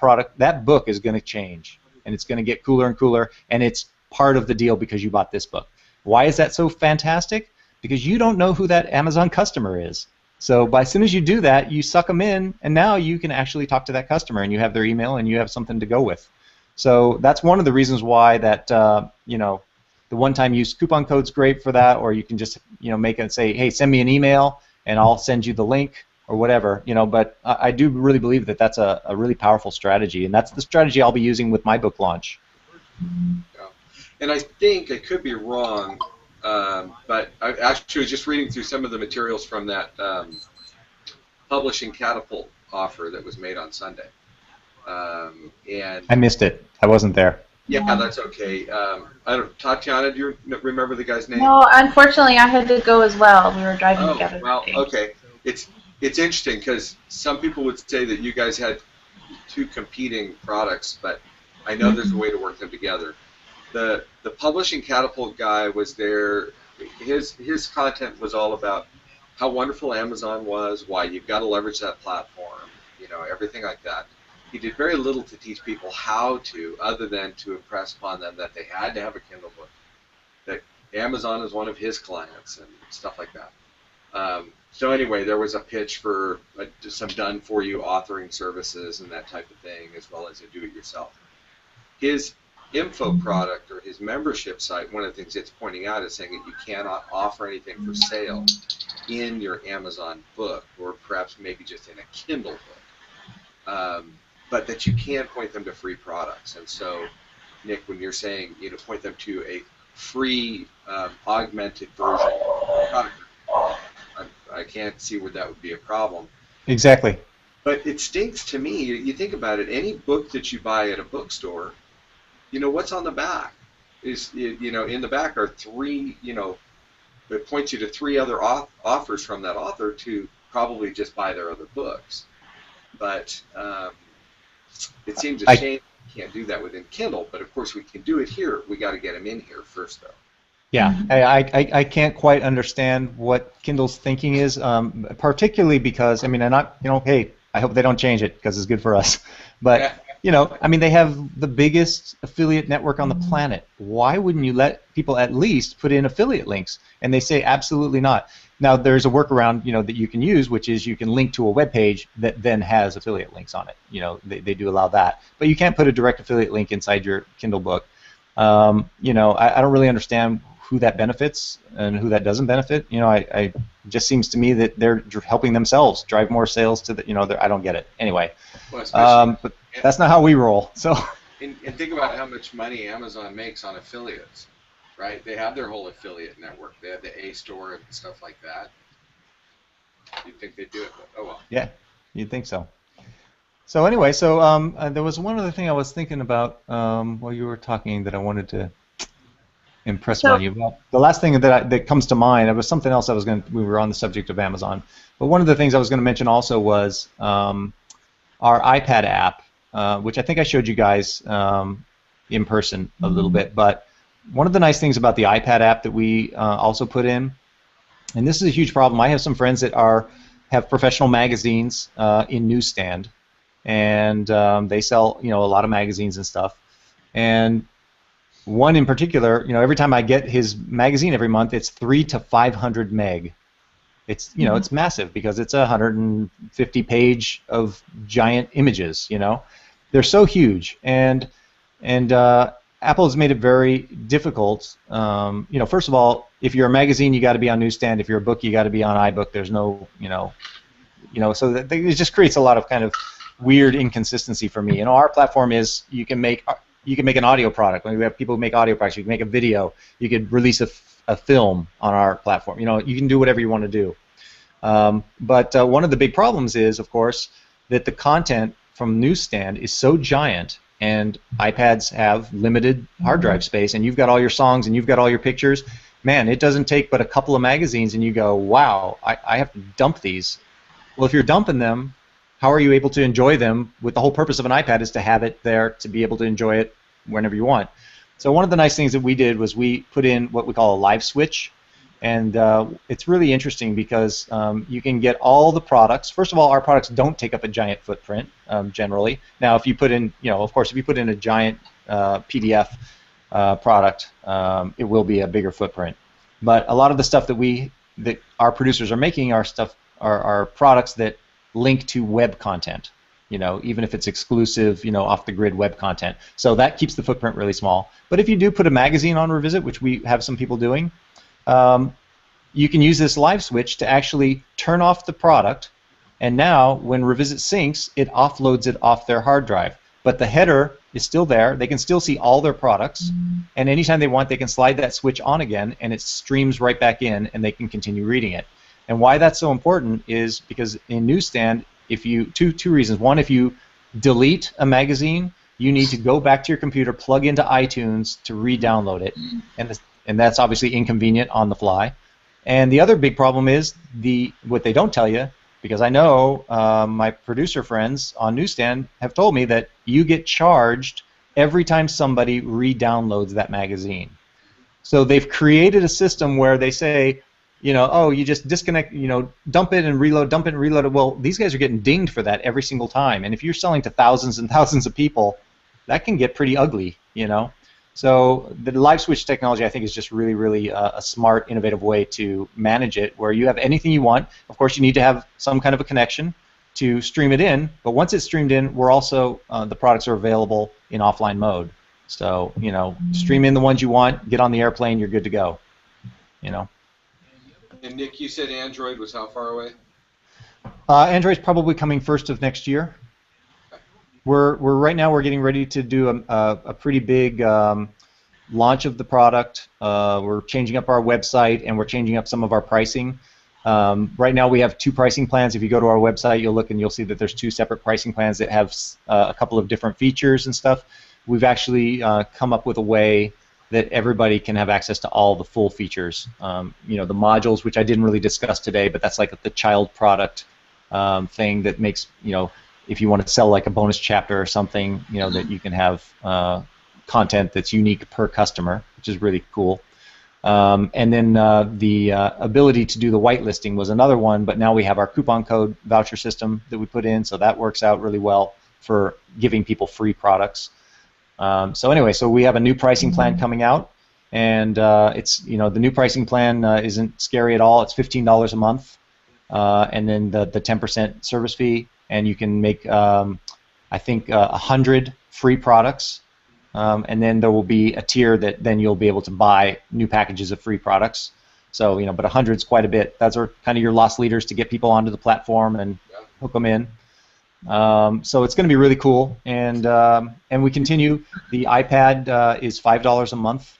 book is going to change, and it's going to get cooler and cooler, and it's part of the deal because you bought this book. Why is that so fantastic? Because you don't know who that Amazon customer is. So as soon as you do that, you suck them in, and now you can actually talk to that customer, and you have their email, and you have something to go with. So that's one of the reasons why that the one-time use coupon code's great for that, or you can just make it and say, hey, send me an email, and I'll send you the link or whatever. But I do really believe that that's a really powerful strategy, and that's the strategy I'll be using with my book launch. Yeah. And I think I could be wrong. But I actually was just reading through some of the materials from that Publishing Catapult offer that was made on Sunday. And I missed it. I wasn't there. Yeah, that's okay. Tatiana, do you remember the guy's name? No, unfortunately, I had to go as well. We were driving together. Well, okay. It's interesting because some people would say that you guys had two competing products, but I know there's a way to work them together. The Publishing Catapult guy was there. His content was all about how wonderful Amazon was, why you've got to leverage that platform, everything like that. He did very little to teach people how to, other than to impress upon them that they had to have a Kindle book, that Amazon is one of his clients and stuff like that. So anyway, there was a pitch for some done-for-you authoring services and that type of thing, as well as a do-it-yourself. His info product or his membership site, one of the things it's pointing out is saying that you cannot offer anything for sale in your Amazon book, or perhaps maybe just in a Kindle book, but that you can point them to free products. And so, Nick, when you're saying point them to a free augmented version of product, I can't see where that would be a problem. Exactly. But it stinks to me. You think about it. Any book that you buy at a bookstore, what's on the back? Is in the back are three. It points you to three other offers from that author to probably just buy their other books. But it seems a shame we can't do that within Kindle. But of course we can do it here. We got to get them in here first, though. Yeah, I can't quite understand what Kindle's thinking is, particularly because, hey, I hope they don't change it because it's good for us. But, they have the biggest affiliate network on the planet. Why wouldn't you let people at least put in affiliate links? And they say absolutely not. Now, there's a workaround, that you can use, which is you can link to a web page that then has affiliate links on it. They do allow that. But you can't put a direct affiliate link inside your Kindle book. I don't really understand who that benefits and who that doesn't benefit. It just seems to me that they're helping themselves drive more sales to the. I don't get it. Anyway, but that's not how we roll. So. And think about how much money Amazon makes on affiliates, right? They have their whole affiliate network. They have the A store and stuff like that. You'd think they'd do it, but oh well. Yeah, you'd think so. So anyway, there was one other thing I was thinking about while you were talking that I wanted to impress on you. Well, the last thing that comes to mind, it was something else we were on the subject of Amazon, but one of the things I was going to mention also was our iPad app, which I think I showed you guys in person a little bit, but one of the nice things about the iPad app that we also put in, and this is a huge problem, I have some friends that have professional magazines in newsstand, and they sell a lot of magazines and stuff, and one in particular, every time I get his magazine every month, it's 300 to 500 meg. It's it's massive because it's 150 page of giant images. They're so huge, and And Apple has made it very difficult. First of all, if you're a magazine, you got to be on newsstand. If you're a book, you got to be on iBook. There's no, so it just creates a lot of kind of weird inconsistency for me. Our platform is you can make an audio product. When we have people who make audio products, you can make a video. You could release a film on our platform. You can do whatever you want to do. But one of the big problems is, of course, that the content from newsstand is so giant, and iPads have limited hard drive space, and you've got all your songs and you've got all your pictures. Man, it doesn't take but a couple of magazines, and you go, wow, I have to dump these. Well, if you're dumping them, how are you able to enjoy them? With the whole purpose of an iPad is to have it there to be able to enjoy it whenever you want. So one of the nice things that we did was we put in what we call a live switch. And it's really interesting because you can get all the products. First of all, our products don't take up a giant footprint generally. Now, if you put in, of course, if you put in a giant PDF product, it will be a bigger footprint. But a lot of the stuff that our producers are making are products that link to web content. Even if it's exclusive, off the grid web content. So that keeps the footprint really small. But if you do put a magazine on Revizzit, which we have some people doing, you can use this live switch to actually turn off the product, and now when Revizzit syncs, it offloads it off their hard drive. But the header is still there. They can still see all their products, and anytime they want, they can slide that switch on again, and it streams right back in, and they can continue reading it. And why that's so important is because in Newsstand, if you two reasons. One, if you delete a magazine, you need to go back to your computer, plug into iTunes to re-download it, and that's obviously inconvenient on the fly. And the other big problem is what they don't tell you, because I know my producer friends on Newsstand have told me that you get charged every time somebody re-downloads that magazine. So they've created a system where they say, oh, you just disconnect, dump it and reload, dump it and reload it. Well, these guys are getting dinged for that every single time. And if you're selling to thousands and thousands of people, that can get pretty ugly, So the live switch technology, I think, is just really, really a smart, innovative way to manage it, where you have anything you want. Of course, you need to have some kind of a connection to stream it in, but once it's streamed in, we're also the products are available in offline mode. So stream in the ones you want, get on the airplane, you're good to go. And Nick, you said Android was how far away? Android's probably coming first of next year. We're right now we're getting ready to do a pretty big launch of the product. We're changing up our website, and we're changing up some of our pricing. Right now we have two pricing plans. If you go to our website, you'll look and you'll see that there's two separate pricing plans that have a couple of different features and stuff. We've actually come up with a way that everybody can have access to all the full features. The modules, which I didn't really discuss today, but that's like the child product thing that makes, if you want to sell like a bonus chapter or something, that you can have content that's unique per customer, which is really cool. And then the ability to do the whitelisting was another one, but now we have our coupon code voucher system that we put in, so that works out really well for giving people free products. So anyway, so we have a new pricing plan coming out, and it's the new pricing plan isn't scary at all. It's $15 a month, and then the 10% service fee, and you can make I think 100 free products, and then there will be a tier that then you'll be able to buy new packages of free products. So but 100 is quite a bit. Those are kind of your loss leaders to get people onto the platform and hook them in. So it's going to be really cool, and we continue. The iPad is $5 a month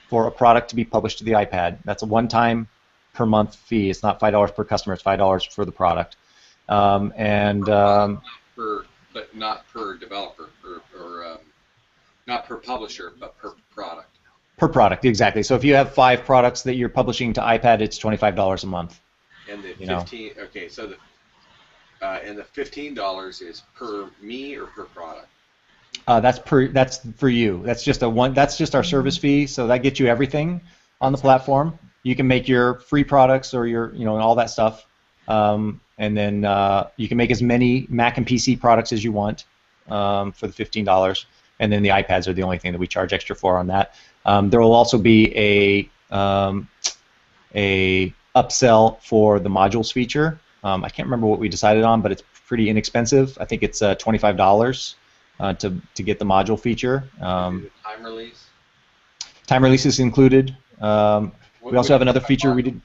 for a product to be published to the iPad. That's a one-time per month fee. It's not $5 per customer. It's $5 for the product, but not per developer or not per publisher, but per product. Per product, exactly. So if you have 5 products that you're publishing to iPad, it's $25 a month. And the 15. Okay, so and the $15 is per me or per product? That's for you. That's just That's just our service fee. So that gets you everything on the platform. You can make your free products or your and all that stuff, and then you can make as many Mac and PC products as you want for the $15. And then the iPads are the only thing that we charge extra for on that. There will also be a upsell for the modules feature. I can't remember what we decided on, but it's pretty inexpensive. I think it's $25, to get the module feature. Time release. Time release is included. We also have another feature we module? did.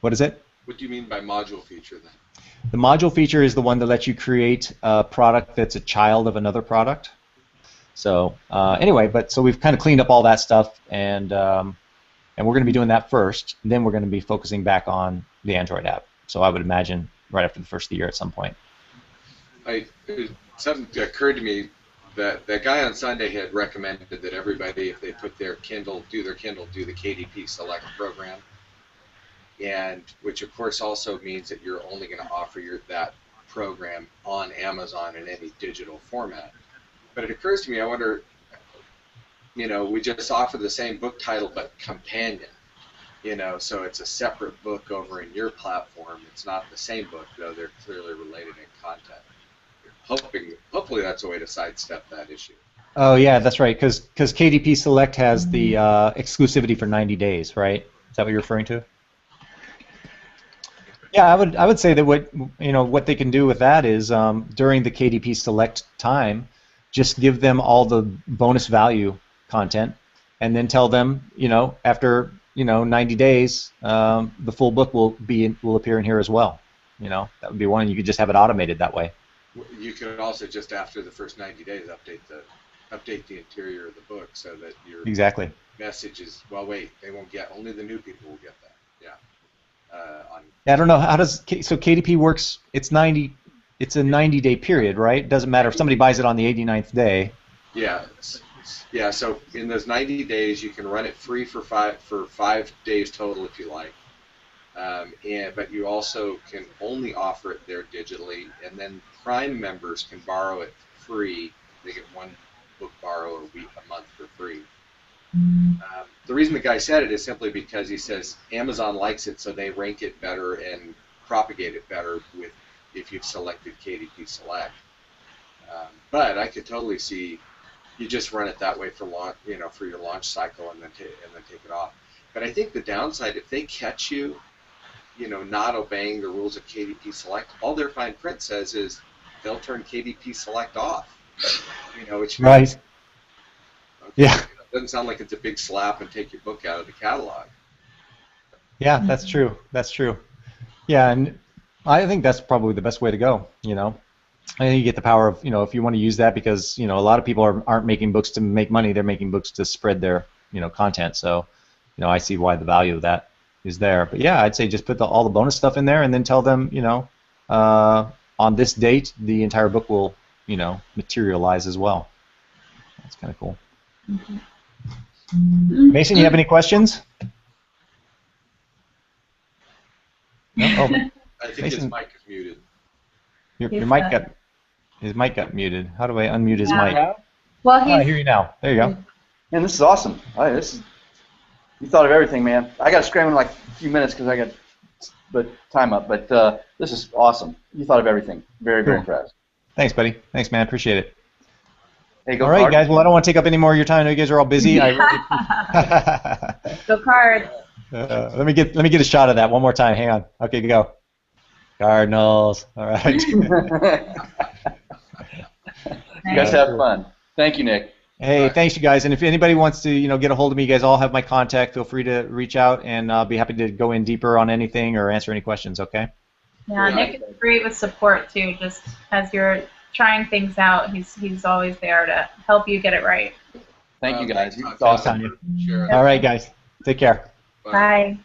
What is it? What do you mean by module feature then? The module feature is the one that lets you create a product that's a child of another product. So anyway, so we've kind of cleaned up all that stuff, and we're going to be doing that first. And then we're going to be focusing back on the Android app. So I would imagine right after the first of the year at some point. Something occurred to me that that guy on Sunday had recommended that everybody, if they put their Kindle, do the KDP Select program, and which of course also means that you're only going to offer that program on Amazon in any digital format. But it occurs to me, I wonder, we just offer the same book title but companion, so it's a separate book over in your platform. It's not the same book, though they're clearly related in content. Hopefully that's a way to sidestep that issue. Oh yeah, that's right, because KDP Select has the exclusivity for 90 days, right? Is that what you're referring to? Yeah, I would say that what they can do with that is during the KDP Select time, just give them all the bonus value content, and then tell them, after 90 days, the full book will appear in here as well. That would be one, and you could just have it automated that way. You could also just after the first 90 days update the interior of the book so that your message is, well, wait, they won't get, only the new people will get that. Yeah. I don't know, how does KDP works? It's a 90-day period, right? It doesn't matter if somebody buys it on the 89th day. Yeah. Yeah. So in those 90 days, you can run it free for 5 days total if you like. But you also can only offer it there digitally, and then Prime members can borrow it free. They get one book borrow a month for free. The reason the guy said it is simply because he says Amazon likes it, so they rank it better and propagate it better if you've selected KDP Select. But I could totally see you just run it that way for launch, for your launch cycle, and then take it off. But I think the downside, if they catch you, not obeying the rules of KDP Select, all their fine print says is they'll turn KDP Select off. Which means, right. Okay, yeah. It doesn't sound like it's a big slap and take your book out of the catalog. Yeah, that's true. That's true. Yeah, and I think that's probably the best way to go. I think you get the power of, if you want to use that, because a lot of people aren't making books to make money; they're making books to spread their content. So, I see why the value of that is there. But yeah, I'd say just put all the bonus stuff in there, and then tell them, on this date, the entire book will, materialize as well. That's kind of cool. Mm-hmm. Mason, you have any questions? No? Oh, I think Mason, his mic is muted. His mic got muted. How do I unmute his mic? Well, I hear you now. There you go. Man, this is awesome. You thought of everything, man. I got to scram in like a few minutes because I got the time up, but this is awesome. You thought of everything. Very, very impressed. Thanks, buddy. Thanks, man. Appreciate it. Hey, go all right, Card. guys. Well, I don't want to take up any more of your time. I know you guys are all busy. Go Cards. Let me get a shot of that one more time. Hang on. Okay, go. Cardinals. All right. You guys have fun. Thank you, Nick. Hey, thanks, you guys. And if anybody wants to, get a hold of me, you guys all have my contact. Feel free to reach out, and I'll be happy to go in deeper on anything or answer any questions. Okay. Yeah, Nick is great with support too. Just as you're trying things out, he's always there to help you get it right. Thank you, guys. Thanks, It's awesome. Sure. All right, guys. Take care. Bye.